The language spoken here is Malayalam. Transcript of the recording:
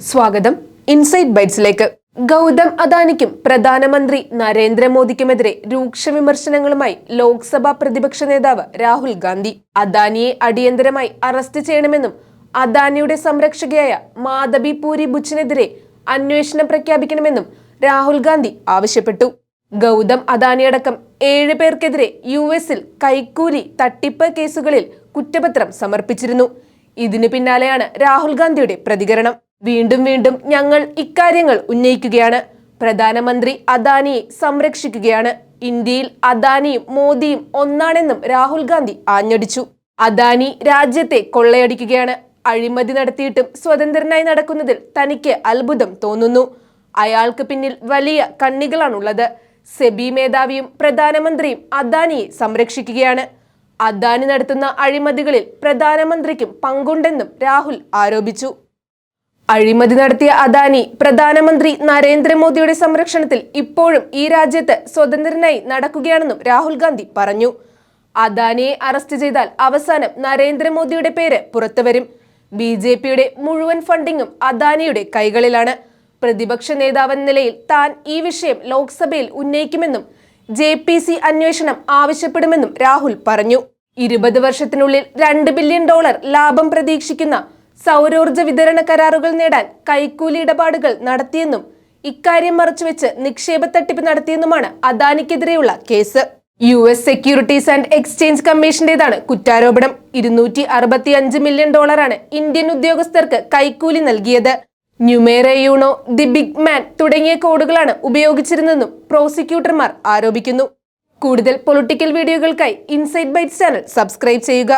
സ്വാഗതം ഇൻസൈറ്റ് ബൈറ്റ്സിലേക്ക്. ഗൗതം അദാനിക്കും പ്രധാനമന്ത്രി നരേന്ദ്രമോദിക്കുമെതിരെ രൂക്ഷ വിമർശനങ്ങളുമായി ലോക്സഭാ പ്രതിപക്ഷ നേതാവ് രാഹുൽ ഗാന്ധി. അദാനിയെ അടിയന്തരമായി അറസ്റ്റ് ചെയ്യണമെന്നും അദാനിയുടെ സംരക്ഷകയായ മാധബി പൂരി ബുച്ചിനെതിരെ അന്വേഷണം പ്രഖ്യാപിക്കണമെന്നും രാഹുൽ ഗാന്ധി ആവശ്യപ്പെട്ടു. ഗൗതം അദാനിയടക്കം 7 പേർക്കെതിരെ US-ൽ കൈക്കൂലി തട്ടിപ്പ് കേസുകളിൽ കുറ്റപത്രം സമർപ്പിച്ചിരുന്നു. ഇതിനു പിന്നാലെയാണ് രാഹുൽ ഗാന്ധിയുടെ പ്രതികരണം. വീണ്ടും ഞങ്ങൾ ഇക്കാര്യങ്ങൾ ഉന്നയിക്കുകയാണ്. പ്രധാനമന്ത്രി അദാനിയെ സംരക്ഷിക്കുകയാണ്. ഇന്ത്യയിൽ അദാനിയും മോദിയും ഒന്നാണെന്നും രാഹുൽ ഗാന്ധി ആഞ്ഞടിച്ചു. അദാനി രാജ്യത്തെ കൊള്ളയടിക്കുകയാണ്. അഴിമതി നടത്തിയിട്ടും സ്വതന്ത്രനായി നടക്കുന്നതിൽ തനിക്ക് അത്ഭുതം തോന്നുന്നു. അയാൾക്ക് പിന്നിൽ വലിയ കണ്ണികളാണുള്ളത്. സെബി മേധാവിയും പ്രധാനമന്ത്രിയും അദാനിയെ സംരക്ഷിക്കുകയാണ്. അദാനി നടത്തുന്ന അഴിമതികളിൽ പ്രധാനമന്ത്രിക്കും പങ്കുണ്ടെന്നും രാഹുൽ ആരോപിച്ചു. അഴിമതി നടത്തിയ അദാനി പ്രധാനമന്ത്രി നരേന്ദ്രമോദിയുടെ സംരക്ഷണത്തിൽ ഇപ്പോഴും ഈ രാജ്യത്ത് സ്വതന്ത്രനായി നടക്കുകയാണെന്നും രാഹുൽ ഗാന്ധി പറഞ്ഞു. അദാനിയെ അറസ്റ്റ് ചെയ്താൽ അവസാനം നരേന്ദ്രമോദിയുടെ പേര് പുറത്തുവരും. BJPയുടെ മുഴുവൻ ഫണ്ടിങ്ങും അദാനിയുടെ കൈകളിലാണ്. പ്രതിപക്ഷ നേതാവെന്ന നിലയിൽ താൻ ഈ വിഷയം ലോക്സഭയിൽ ഉന്നയിക്കുമെന്നും JPC അന്വേഷണം ആവശ്യപ്പെടുമെന്നും രാഹുൽ പറഞ്ഞു. 20 വർഷത്തിനുള്ളിൽ $2 ബില്യൺ ലാഭം പ്രതീക്ഷിക്കുന്ന സൗരോർജ്ജ വിതരണ കരാറുകൾ നേടാൻ കൈക്കൂലി ഇടപാടുകൾ നടത്തിയെന്നും ഇക്കാര്യം മറച്ചുവെച്ച് നിക്ഷേപ തട്ടിപ്പ് നടത്തിയെന്നുമാണ് അദാനിക്കെതിരെയുള്ള കേസ്. US സെക്യൂരിറ്റീസ് ആൻഡ് എക്സ്ചേഞ്ച് കമ്മീഷന്റേതാണ് കുറ്റാരോപണം. $265 മില്യൺ ഇന്ത്യൻ ഉദ്യോഗസ്ഥർക്ക് കൈക്കൂലി നൽകിയത്. Numero uno, the big man തുടങ്ങിയ കോഡുകളാണ് ഉപയോഗിച്ചിരുന്നതെന്നും പ്രോസിക്യൂട്ടർമാർ ആരോപിക്കുന്നു. കൂടുതൽ പൊളിറ്റിക്കൽ വീഡിയോകൾക്കായി ഇൻസൈറ്റ് ബൈറ്റ്സ് ചാനൽ സബ്സ്ക്രൈബ് ചെയ്യുക.